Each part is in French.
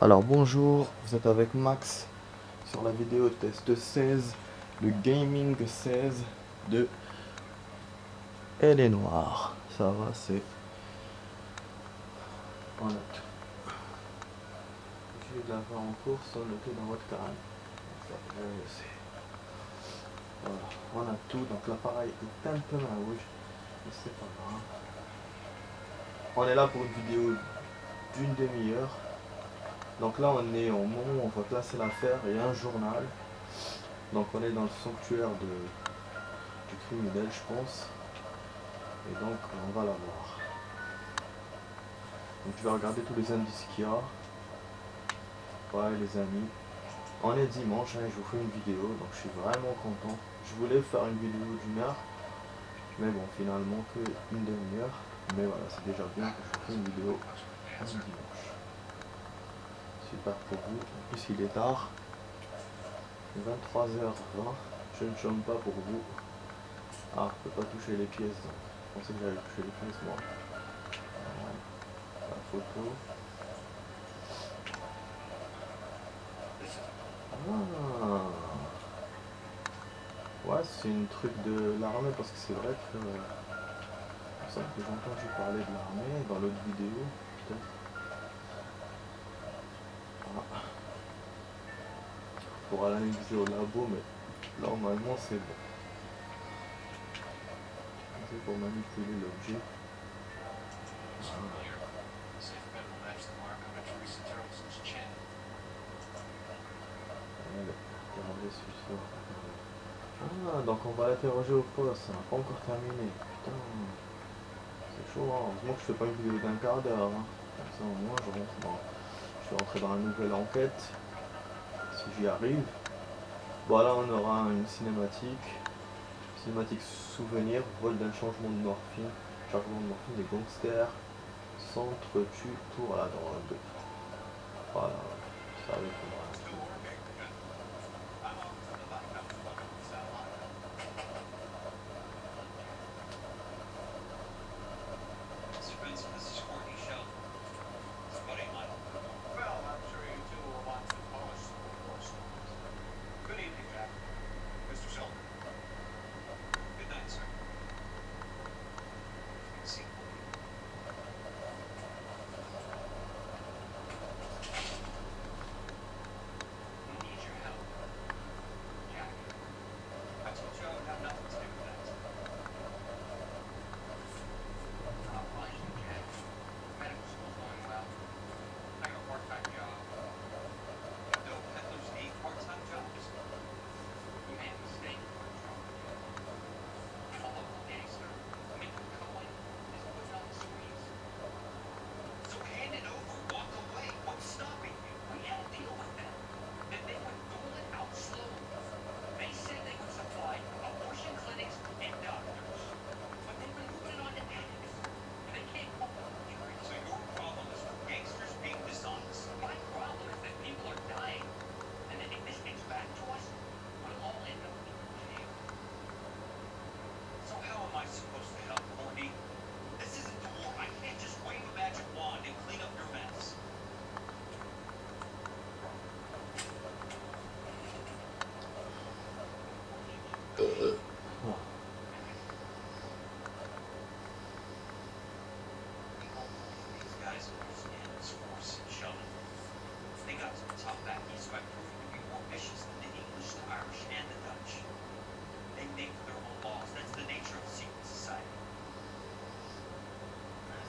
Alors bonjour, vous êtes avec Max sur la vidéo test 16, le Gaming 16 de Elle est Noire. Ça va, c'est... On a tout. J'ai de la voix en cours, sans noter dans votre canal. Voilà, on a tout, donc l'appareil est un peu à rouge, mais c'est pas grave. On est là pour une vidéo d'une demi-heure. Donc là on est au moment où on va classer l'affaire et un journal. Donc on est dans le sanctuaire du criminel, je pense. Et donc on va la voir. Donc je vais regarder tous les indices qu'il y a. Ouais les amis. On est dimanche, hein, je vous fais une vidéo, donc je suis vraiment content. Je voulais faire une vidéo d'une heure, mais bon finalement que une demi-heure. Mais voilà, c'est déjà bien que je vous fais une vidéo un dimanche. Super pour vous. En plus il est tard. 23h20. Je ne chôme pas pour vous. Ah, je peux pas toucher les pièces donc. Je pensais que j'allais toucher les pièces moi. Voilà. La photo. Ah. Ouais, c'est une truc de l'armée parce que c'est vrai que ça que j'ai entendu parler de l'armée dans l'autre vidéo, peut-être. Ah. Pour l'analyser au labo, mais normalement c'est bon. C'est pour manipuler l'objet. Ah. Ah, donc on va l'interroger au poste, ça n'a pas encore terminé. Putain, c'est chaud, hein. Heureusement que je fais pas une vidéo d'un quart d'heure. Hein. Comme ça au moins je suis rentré dans la nouvelle enquête. Si j'y arrive. Bon là on aura une cinématique. Cinématique souvenir, vol d'un changement de morphine. Changement de morphine des gangsters. S'entretuent pour la drogue. Voilà, ça avec moi.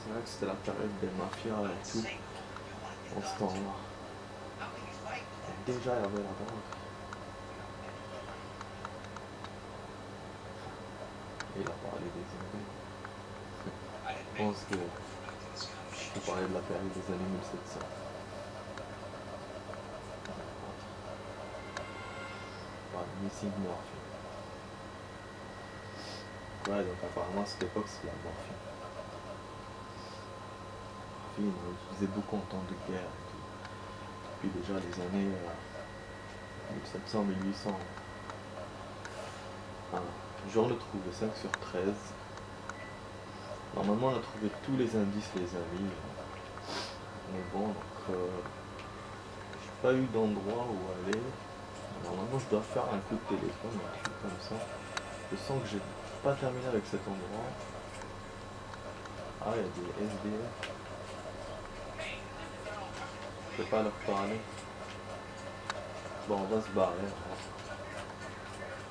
C'est vrai que c'était la période des mafias et tout, en ce temps-là. Déjà, il y avait la drogue. Et il a parlé des années. Je pense que je peux parler de la période des années 1700. Voilà, missing morphine. Ouais, donc apparemment à cette époque, c'est la morphine. Morphine, on l'utilisait beaucoup en temps de guerre et tout. Depuis déjà les années 1700-1800. Voilà. Genre le trouve 5/13. Normalement on a trouvé tous les indices les amis. Mais bon donc pas eu d'endroit où aller. Normalement je dois faire un coup de téléphone, un truc comme ça. Je sens que j'ai pas terminé avec cet endroit. Ah, il y a des SDF. Je peux pas leur parler. Bon, on va se barrer.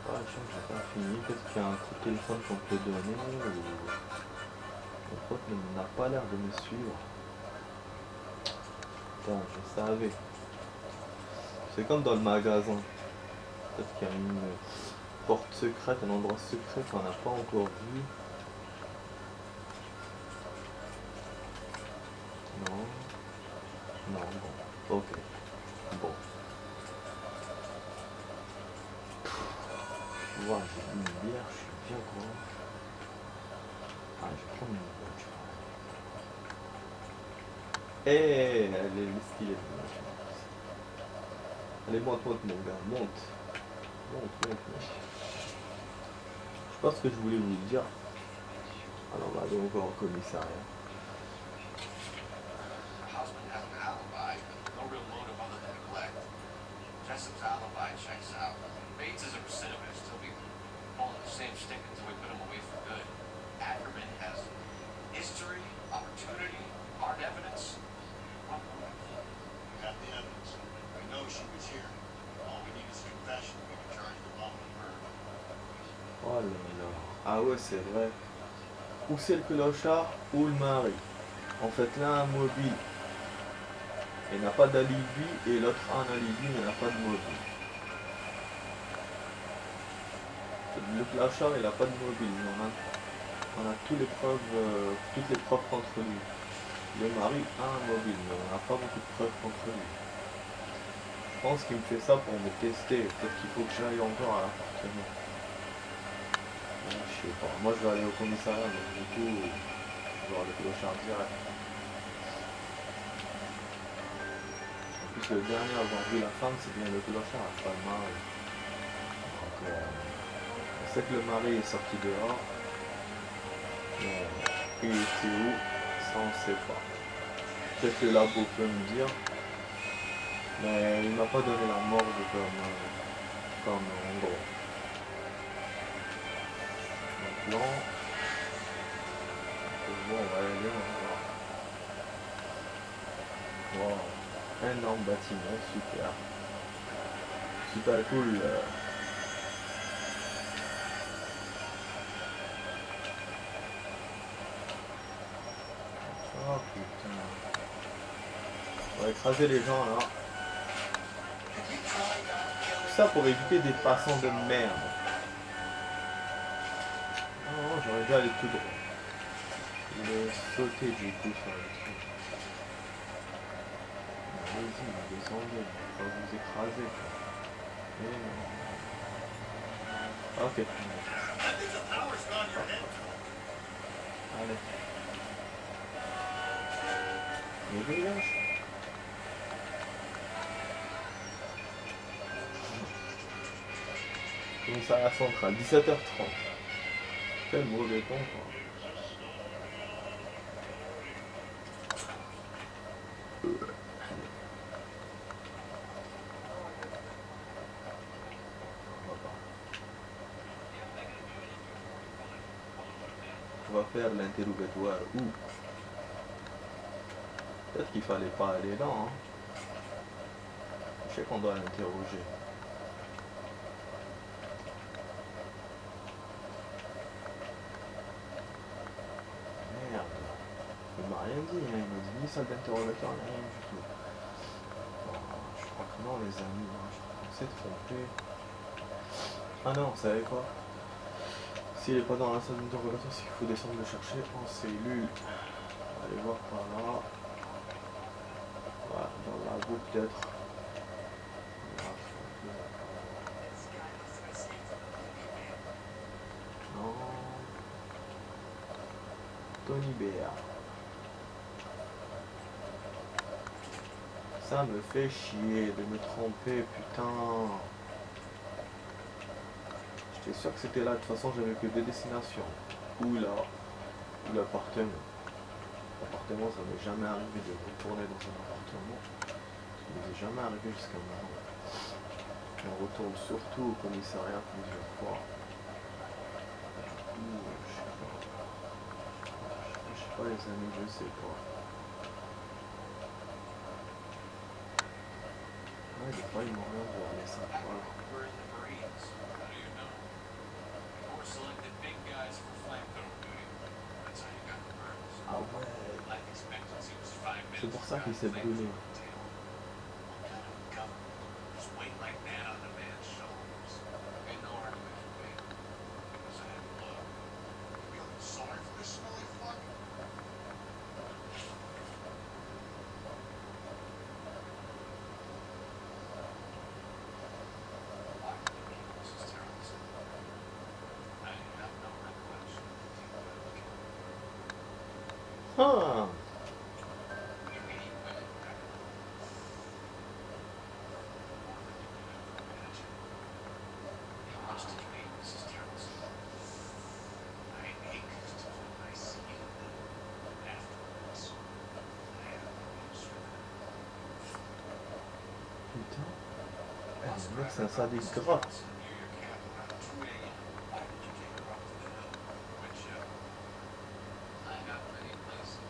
Ah, je sens que j'ai pas fini. Peut-être qu'il y a un coup de téléphone qu'on peut donner. Ou... Mon pote n'a pas l'air de me suivre. Putain, je savais. C'est comme dans le magasin. Peut-être qu'il y a une porte secrète, un endroit secret qu'on n'a pas encore vu. Non. Non, bon. Ok. Bon. Voilà, j'ai bu une bière, je suis bien quoi. Ah, je vais prendre une voiture. Eh, elle est stylée. Allez, monte, monte, mon gars, monte. Monte, monte, monte. Je sais pas ce que je voulais vous dire. Alors, on va aller encore au commissariat. Jessup's alibi checks out. Bates is a recidivist. He'll be pulling the same stick until we put him away for good. Ackerman has history, opportunity, hard evidence. We have the evidence. We know she was here. All we need is a confession. We can charge the mom with murder. Oh là là. Ah ouais, c'est vrai. Ou c'est le clochard ou le mari. En fait, l'un a un mobile. Il n'a pas d'alibi et l'autre a un alibi mais n'a pas de mobile. Le clochard il n'a pas de mobile, on a toutes les preuves contre lui. Le mari a un mobile mais on n'a pas beaucoup de preuves contre lui. Je pense qu'il me fait ça pour me tester, peut-être qu'il faut que j'aille encore à l'appartement. Je sais pas, moi je vais aller au commissariat donc du coup je vais voir le clochard direct. En plus le dernier à avoir vu la femme c'est bien le clochard, pas le mari. Donc on sait que le mari est sorti dehors, mais il était où, ça on sait pas. Peut-être que le labo peut me dire, mais il m'a pas donné la morgue comme en gros. Donc là, bon, on va y aller, on va voir. Wow. Un énorme bâtiment, super. Super cool. Oh putain. On va écraser les gens là. Tout ça pour éviter des passants de merde. Non, j'aurais dû aller tout droit. Je vais sauter du coup sur le truc. Allez-y, descendez, on va vous écraser. Mais non. Ok. Allez. Mais dégage. Commissariat central, 17h30. Quel mauvais temps quoi. On va faire l'interrogatoire où? Peut-être qu'il fallait pas aller là, hein. Je sais qu'on doit l'interroger. Merde. Il m'a rien dit, hein. Il m'a dit ni salle d'interrogatoire, ni rien du tout. Bon, je crois que non les amis, hein. Je suis trompé. Ah non, vous savez quoi? S'il n'est pas dans la salle d'interrogatoire, c'est qu'il faut descendre le chercher en cellule. Allez voir par là. Voilà, dans le labo peut-être. Non. Tony Béa. Ça me fait chier de me tromper, putain. J'étais sûr que c'était là, de toute façon j'avais que deux destinations. Ou là, ou l'appartement. L'appartement, ça m'est jamais arrivé de retourner dans un appartement. Il n'est jamais arrivé jusqu'à maintenant. On retourne surtout au commissariat plusieurs fois. Je sais pas les amis, je sais pas. Ouais, des fois ils m'ont rien pour aller ça. Voilà. We're in the Marines. How do you know? We're selected big guys for flamethrower duty. That's how you got the burns. Ah ouais. Life expectancy was 5 minutes. C'est pour ça qu'il s'est brûlé. What kind of government? Just wait like that on the man's shoulders. Ain't no argument for me. Because I had blood. Feeling sorry for this smelly fuck? This is terrorism. I have no recollection of the people that was killed. Ah. You mean women, right? More than you could ever imagine. How much did you hate Mrs. Terrelson? I ached when I see you. Afterwards, I had no use for them. Putain. Eh, le mec c'est un sadique grave. Near your cabin around 2 a.m. Why did you take her up to the hill? Which, I got many places.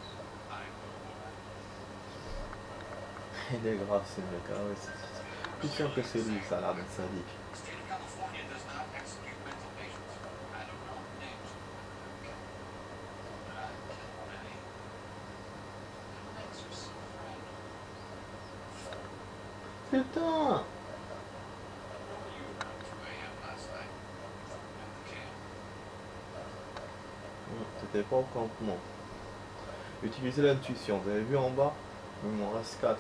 I go where. Il est grave ce mec, ah ouais, c'est plus sûr que c'est lui, ça a l'air d'être sadique. The state of California does not execute mental patients. I don't know the names of them. But I've killed many. The nights are so fragile. Putain. Where were you around 2 a.m. last night? At the camp. C'était pas au campement. Utilisez l'intuition, vous avez vu en bas? Il m'en reste 4.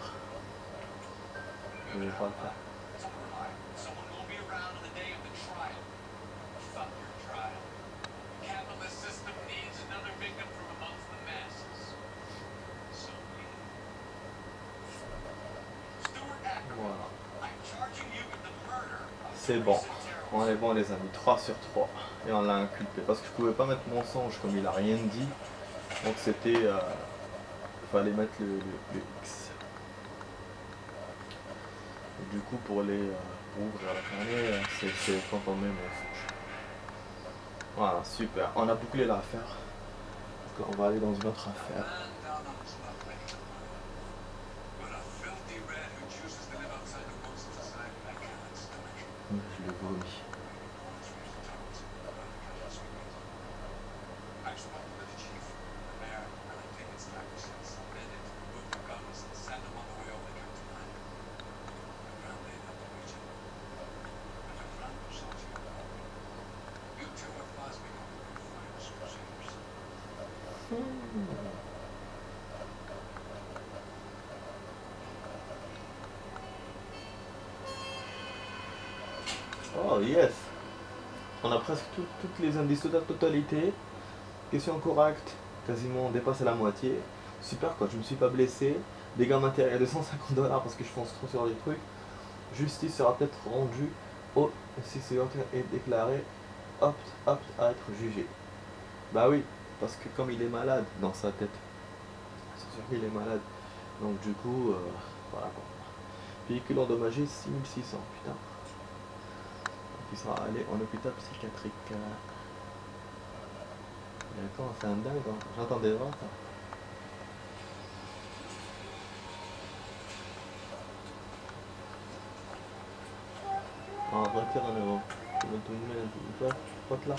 Je vais pas le faire. So will I. Someone will be around on the day of the trial. Fuck your trial. The capitalist system needs another victim from amongst the masses. So be it. Stuart Ackerman, Voilà. I'm charging you with the murder of C'est bon. recent terrorists. On est bon les amis, 3 sur 3. Et on l'a inculpé. Parce que je pouvais pas mettre mensonge comme il a rien dit. Donc c'était... fallait mettre le X. Et du coup pour ouvrir la carnet, c'est quand on met mensonge. Voilà, super. On a bouclé l'affaire. Donc là, on va aller dans une autre affaire. Man down on his luck like a but a filthy rat who chooses to live outside the rules of society, I cannot stomach. Je le vomis. I've spoken to the chief, the mayor, and I think it's time to send some men in to remove the guns and send them on the way over here tonight. The ground they have to reach it. And the ground yourselves here. You two have caused me to be fires crusaders. Oh yes. On a presque toutes les indices, toute la totalité. Question correcte, quasiment dépassé la moitié. Super quoi, je me suis pas blessé. Dégâts matériels de 150 $ parce que je pense trop sur les trucs. Justice sera peut-être rendue au si c'est est déclaré apte à être jugé. Bah oui, parce que comme il est malade dans sa tête, c'est sûr qu'il est malade. Donc du coup, voilà quoi. Véhicule endommagé 6600, putain. Donc il sera allé en hôpital psychiatrique. D'accord, c'est un dingue, hein. J'entendais pas ça. Retire en avant. Tu vas tout mettre, pote là.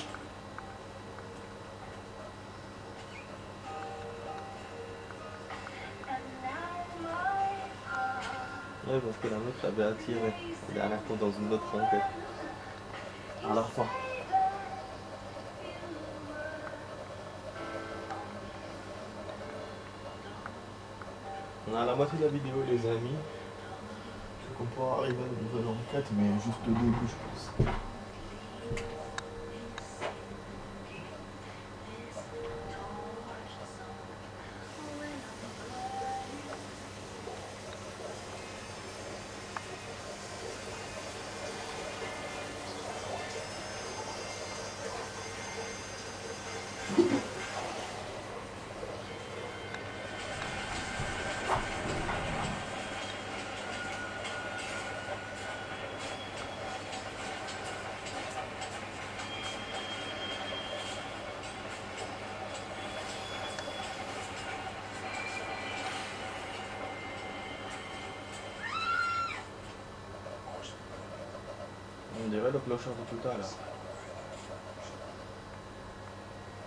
Ouais, parce que la meuf l'avait attiré la dernière fois dans une autre enquête. À la fin. On a la moitié de la vidéo les amis. On pourra arriver à une nouvelle enquête, mais juste au début je pense. dirait le clochard de tout à l'heure.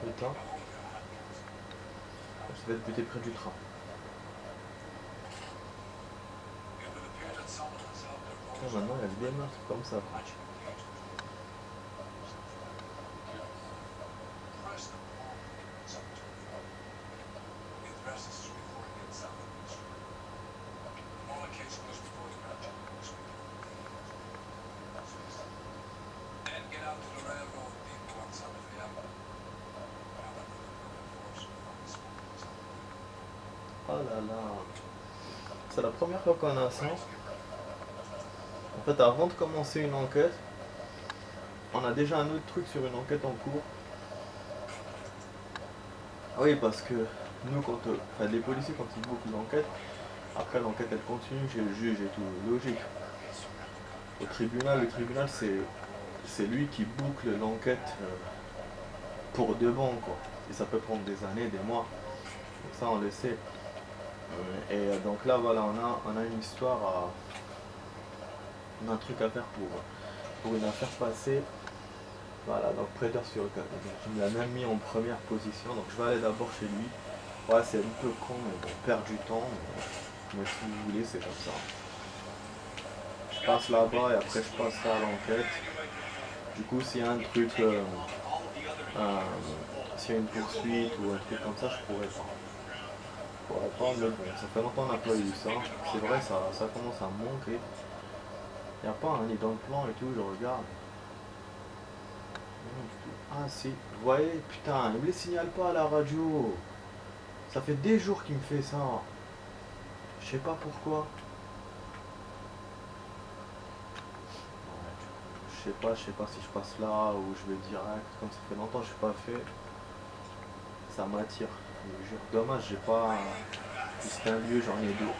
Putain. Je vais être buté près du train. Putain, maintenant il y a des meurtres comme ça. Oh là là. C'est la première fois qu'on a ça. En fait, avant de commencer une enquête, on a déjà un autre truc sur une enquête en cours. Oui, parce que nous, quand enfin, les policiers, quand ils bouclent l'enquête, après l'enquête elle continue chez le juge et tout, logique. Au tribunal, le tribunal c'est lui qui boucle l'enquête pour de bon, quoi. Et ça peut prendre des années, des mois. Donc ça on le sait. Et donc là voilà, on a une histoire on a un truc à faire pour une affaire passée. Voilà, donc prêteur sur le cas. Il me l'a même mis en première position, donc je vais aller d'abord chez lui. Ouais, c'est un peu con, mais bon, perdre du temps, mais si vous voulez, c'est comme ça. Je passe là-bas et après je passe à l'enquête. Du coup, s'il y a un truc, s'il y a une poursuite ou un truc comme ça, je pourrais pas. Je pourrais pas, mais bon, ça fait longtemps qu'on n'a pas eu ça. C'est vrai, ça commence à me manquer. Il n'y a pas un lit dans le plan et tout, je regarde. Ah si, vous voyez, putain, il me les signale pas à la radio. Ça fait des jours qu'il me fait ça. Je sais pas pourquoi. Je sais pas si je passe là ou je vais direct. Comme ça fait longtemps que je n'ai pas fait. Ça m'attire. Je vous jure. Dommage, j'ai pas. Si c'était un lieu, j'en ai deux.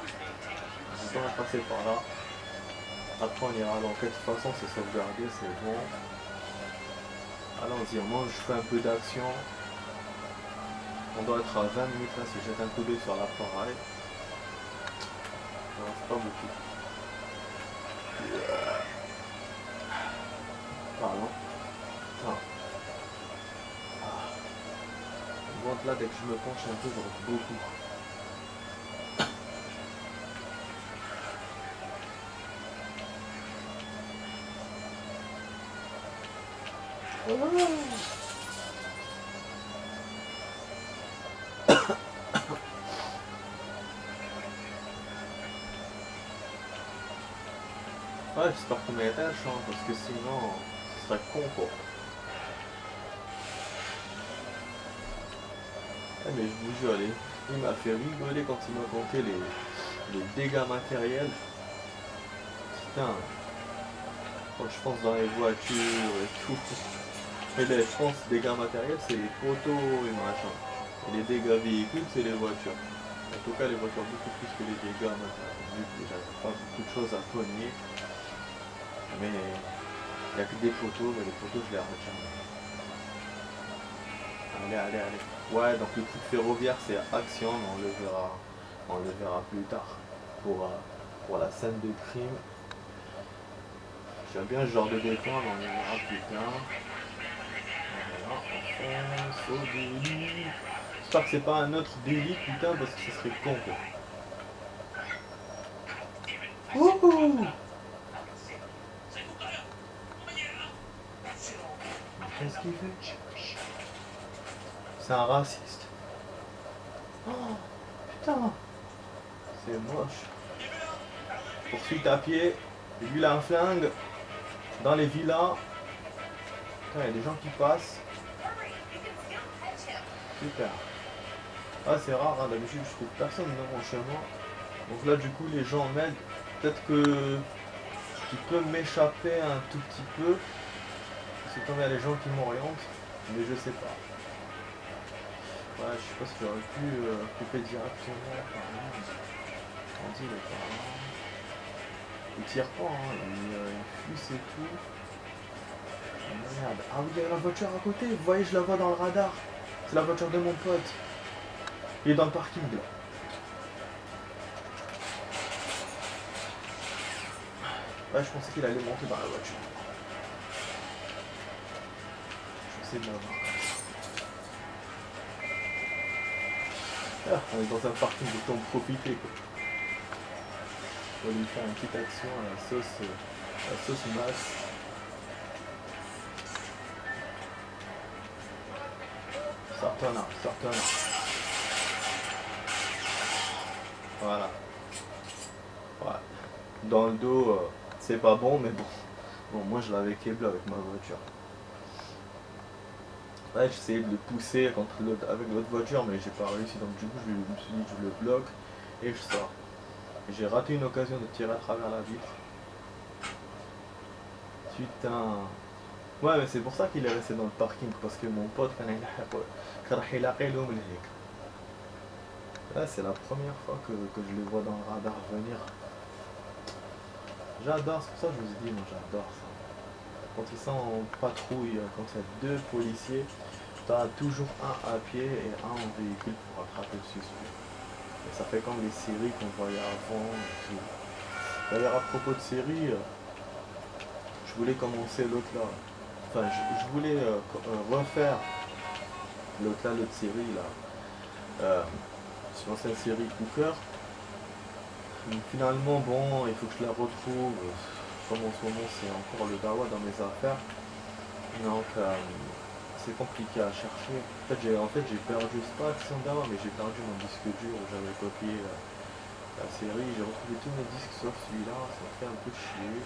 J'ai pas passer par là. Après on ira à l'enquête. De toute façon c'est sauvegardé, c'est bon. Allons-y, moi je fais un peu d'action. On doit être à 20 minutes là si je jette un coup d'œil sur l'appareil. Non, c'est pas beaucoup. Pardon. Bon, là dès que je me penche un peu, je vois beaucoup. Ouais, j'espère qu'on met la chance parce que sinon, ce serait con quoi. Ah, mais je vous jure, il m'a fait rigoler quand il m'a compté les dégâts matériels. Putain, quand je pense dans les voitures et tout. Mais là, je pense dégâts matériels, c'est les poteaux et machin. Et les dégâts véhicules, c'est les voitures. En tout cas, les voitures beaucoup plus que les dégâts matériels. Vu que j'avais pas beaucoup de choses à cogner. Mais il n'y a que des poteaux, mais les poteaux, je les retiens. Allez. Ouais, donc le truc ferroviaire, c'est action, mais on le verra plus tard. Pour la scène de crime. J'aime bien ce genre de décor, mais on le verra plus tard. Voilà, on fonce au délit. J'espère que c'est pas un autre délit, putain, parce que ce serait con, quoi. Wouhou! Qu'est-ce qu'il fait? C'est un raciste. Oh, putain. C'est moche. Poursuite à pied. Et lui, il a un flingue. Dans les villas. Putain, il y a des gens qui passent. Super. Ah, c'est rare, hein, d'habitude, je trouve personne dans mon chemin. Donc là, du coup, les gens m'aident. Peut-être que qu'il peut m'échapper un tout petit peu. C'est comme il y a les gens qui m'orientent, mais je sais pas. Ouais, je sais pas si j'aurais pu couper directement par là. On dit le par là. Il tire pas, hein, il fuit c'est tout. Oh, merde. Ah oui, il y a la voiture à côté, vous voyez, je la vois dans le radar. C'est la voiture de mon pote. Il est dans le parking là. Ouais, je pensais qu'il allait monter dans la voiture. pousser de l'avant. Ah, on est dans un parking, de temps profiter quoi. On va lui faire une petite action à la sauce masse. Sartona. Voilà. Ouais. Dans le dos, c'est pas bon, mais bon. Bon, moi je l'avais câblé avec ma voiture. Ouais, j'essayais de le pousser avec l'autre voiture, mais j'ai pas réussi. Donc du coup, je me suis dit, je le bloque et je sors. J'ai raté une occasion de tirer à travers la vitre. Putain. Ouais, mais c'est pour ça qu'il est resté dans le parking, parce que mon pote, là, c'est la première fois que je le vois dans le radar venir. J'adore, c'est pour ça que je vous ai dit, moi j'adore ça. Quand ils sont en patrouille, quand il y a deux policiers, t'as toujours un à pied et un en véhicule pour attraper le suspect. Et ça fait comme les séries qu'on voyait avant et tout. D'ailleurs, à propos de séries, je voulais commencer l'autre là. Enfin, je voulais refaire l'autre série là. Sur cette série Cooker. Mais finalement, bon, il faut que je la retrouve. Comme en ce moment, c'est encore le dawa dans mes affaires. Donc, c'est compliqué à chercher. En fait, j'ai perdu, c'est pas Action dawa, mais j'ai perdu mon disque dur où j'avais copié la série. J'ai retrouvé tous mes disques sauf celui-là. Ça me fait un peu chier.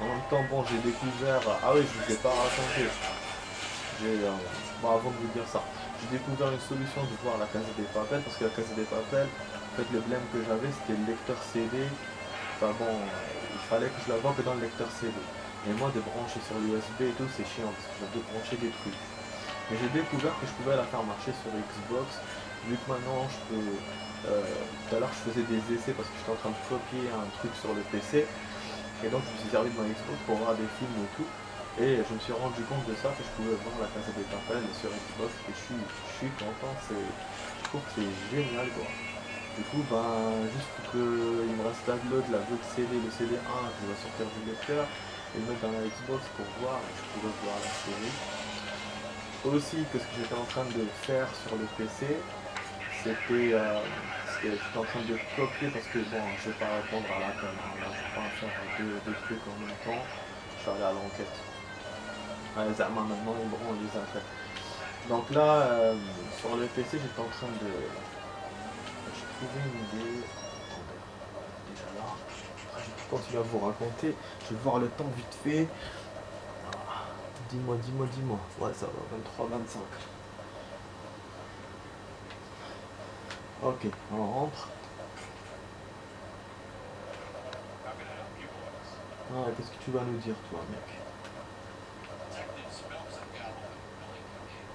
En même temps, bon, j'ai découvert. Ah oui, je vous ai pas raconté. Bon, avant de vous dire ça, j'ai découvert une solution de voir la Casa des Papel, parce que la Casa des Papel, en fait, le blème que j'avais, c'était le lecteur CD. Enfin bon, il fallait que je la vois que dans le lecteur CD. Et moi, de brancher sur l'USB et tout, c'est chiant, parce que j'ai de brancher des trucs. Mais j'ai découvert que je pouvais la faire marcher sur Xbox, vu que maintenant, je peux... tout à l'heure, je faisais des essais parce que j'étais en train de copier un truc sur le PC. Et donc, je me suis servi de ma Xbox pour voir des films et tout. Et je me suis rendu compte de ça, que je pouvais voir la Casa des Papel sur Xbox. Et je suis content, je trouve que c'est génial quoi. Du coup, ben, juste pour qu'il me reste l'autre, l'autre CD, le CD1, je vais sortir du lecteur et le mettre dans la Xbox pour voir, et je pourrais voir la série. Aussi, que ce que j'étais en train de faire sur le PC, j'étais en train de copier parce que bon, je vais pas répondre à l'appel, hein, là, je vais pas faire deux trucs en même temps, je suis allé à l'enquête. Ouais, Zama maintenant ils me les appels. Donc là, sur le PC, j'étais en train de... J'ai trouvé une idée. Attendez, déjà là. Après, je vais continuer à vous raconter. Je vais voir le temps vite fait. Ah, dis-moi. Ouais, ça va, 23-25. Ok, on rentre. Ah, qu'est-ce que tu vas nous dire, toi, mec? Detective smells a gallows and Billy Kincaid.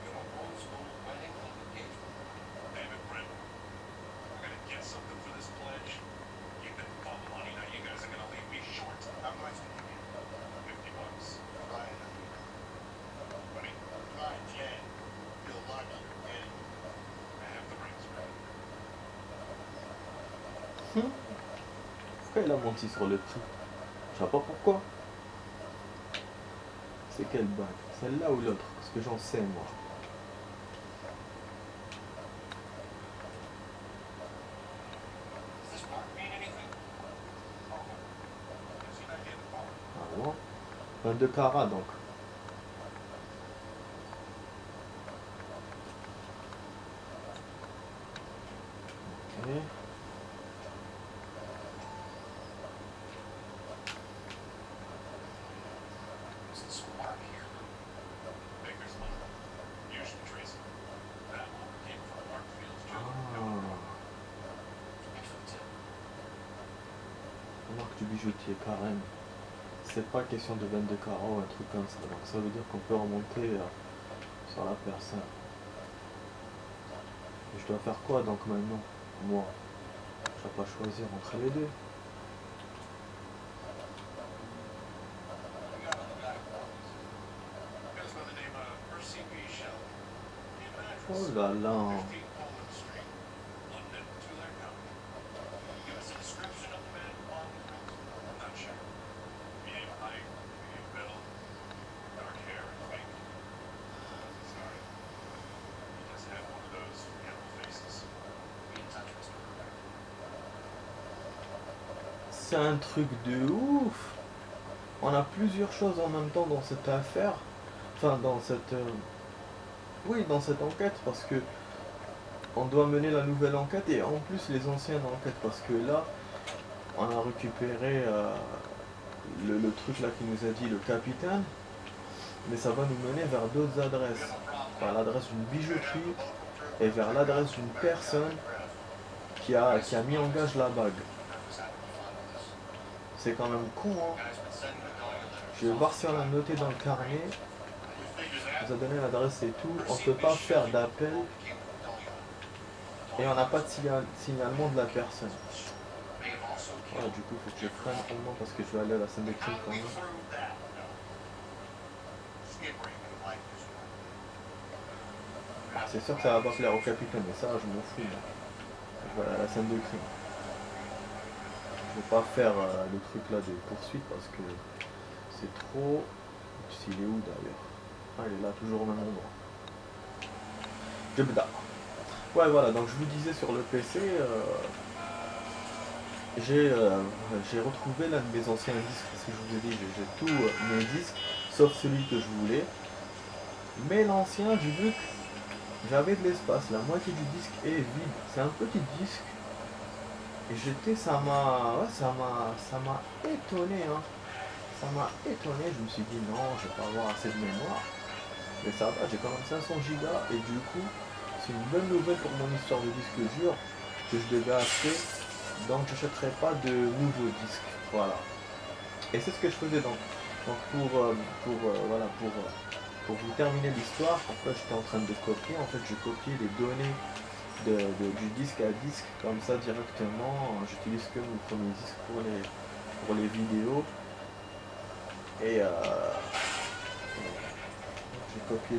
You have a old school wedding and engagement. David Brent, we're gonna get something for this pledge. You've been all the money, now you guys are gonna leave me short. How much did you get? $50. Ryan, Buddy, try 10. You're lucky. Get it. I have the rings ready. Pourquoi il a menti sur le prix? Je sais pas pourquoi. C'est quelle bague? Celle-là ou l'autre? Parce que j'en sais, moi. Does this mark mean anything? Oh, is he not here to follow? Ah bon? 22 carats, donc. Ok. There's this mark here. Baker's mark. You should trace it. That one came from Mark Fields Jr. Ah, Interesting. marque du bijoutier, carême. C'est pas question de 22 carats ou un truc comme ça. Donc ça veut dire qu'on peut remonter sur la personne. Et je dois faire quoi donc maintenant? Moi, je dois pas choisir entre les deux. We got another guy for us. Goes by the name of Percy B. Shelley. Name and address. Oh là là. 15 Poland Street, London, Tulare County. Give us a description of the man who bought the rings. I'm not sure. Medium height, medium build, dark hair, I think. c'est un truc de ouf. On a plusieurs choses en même temps dans cette affaire. Enfin, dans cette... oui, dans cette enquête, parce que on doit mener la nouvelle enquête et en plus les anciennes enquêtes, parce que là, on a récupéré le truc là qui nous a dit le capitaine, mais ça va nous mener vers d'autres adresses. Vers l'adresse d'une bijouterie et vers l'adresse d'une personne qui a mis en gage la bague. C'est quand même con, hein. Je vais voir si on l'a noté dans le carnet. On nous a donné l'adresse et tout. On ne peut pas faire d'appel et on n'a pas de signalement de la personne. Voilà, du coup, il faut que je freine au moins parce que je vais aller à la scène de crime quand même. C'est sûr que ça va pas plaire au capitaine, mais ça, je m'en fous. Moi. Je vais aller à la scène de crime. Je vais pas faire le truc là de poursuite parce que c'est trop... Il est où d'ailleurs? Ah, il est là, toujours au même endroit. Jebda. Ouais, voilà, donc je vous disais sur le PC, j'ai retrouvé l'un de mes anciens disques, parce que je vous ai dit, j'ai tous mes disques, sauf celui que je voulais. Mais l'ancien, j'ai vu que j'avais de l'espace, la moitié du disque est vide. C'est un petit disque. Et ça m'a étonné, hein. Ça m'a étonné, je me suis dit non, je vais pas avoir assez de mémoire. Mais ça va, j'ai quand même 500 gigas et du coup, c'est une bonne nouvelle pour mon histoire de disque dur que je devais acheter. Donc j'achèterai pas de nouveaux disques, voilà. Et c'est ce que je faisais donc pour vous terminer l'histoire, en fait j'étais en train de copier, en fait je copiais les données du disque à disque, comme ça directement, j'utilise que mon premier disque pour les vidéos. Et j'ai copié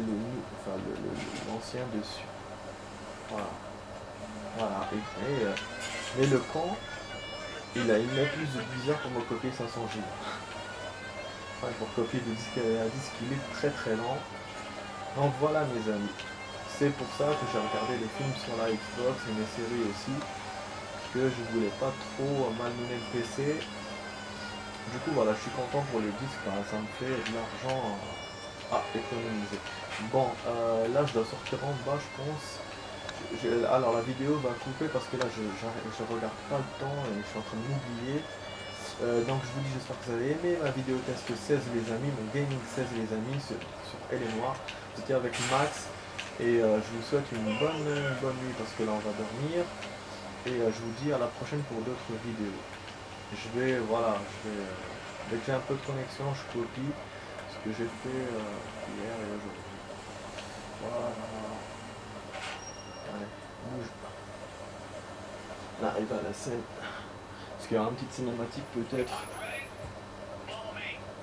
l'ancien dessus. Voilà. Voilà. Mais le camp, il met plus de 10 heures pour me copier 500 Go. Enfin, pour copier de disque à disque, il est très très lent. Donc voilà mes amis. C'est pour ça que j'ai regardé les films sur la Xbox et mes séries aussi. Que je voulais pas trop malmener le PC. Du coup voilà, je suis content pour les disques, hein, ça me fait de l'argent à économiser. Bon, là je dois sortir en bas je pense. Alors la vidéo va couper parce que là je regarde pas le temps et je suis en train de m'oublier. Donc je vous dis, j'espère que vous avez aimé ma vidéo test 16 les amis, mon gaming 16 les amis sur Elle est Noire. J'étais avec Max et je vous souhaite une bonne nuit parce que là on va dormir. Et je vous dis à la prochaine pour d'autres vidéos. Dès que j'ai un peu de connexion, je copie ce que j'ai fait hier et aujourd'hui. Voilà. Allez, bouge. On arrive à la scène. Parce qu'il y aura une petite cinématique peut-être.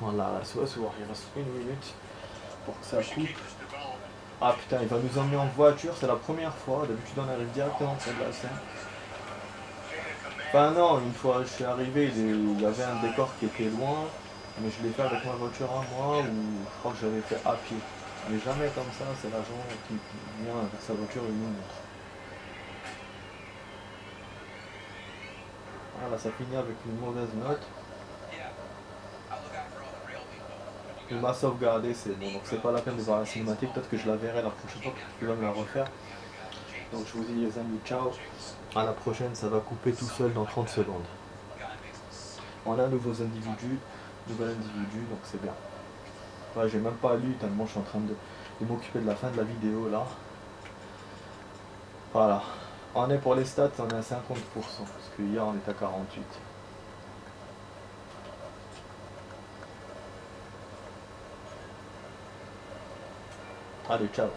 Voilà, il reste 1 minute pour que ça coupe. Ah putain, il va nous emmener en voiture, c'est la première fois. D'habitude on arrive directement près de la scène. Enfin non, une fois je suis arrivé, il y avait un décor qui était loin, mais je l'ai fait avec ma voiture à moi, ou je crois que j'avais fait à pied. Mais jamais comme ça, c'est l'agent qui vient avec sa voiture et nous montre. Voilà, ça finit avec une mauvaise note. Il m'a sauvegardé, c'est bon, donc c'est pas la peine de voir la cinématique, peut-être que je la verrai la prochaine fois, parce qu'il va me la refaire. Donc je vous dis les amis, ciao. À la prochaine, ça va couper tout seul dans 30 secondes. On a nouvel individu, donc c'est bien. Ouais, j'ai même pas lu tellement je suis en train de m'occuper de la fin de la vidéo là. Voilà. On est pour les stats, on est à 50%, parce que hier on était à 48. Allez, ciao.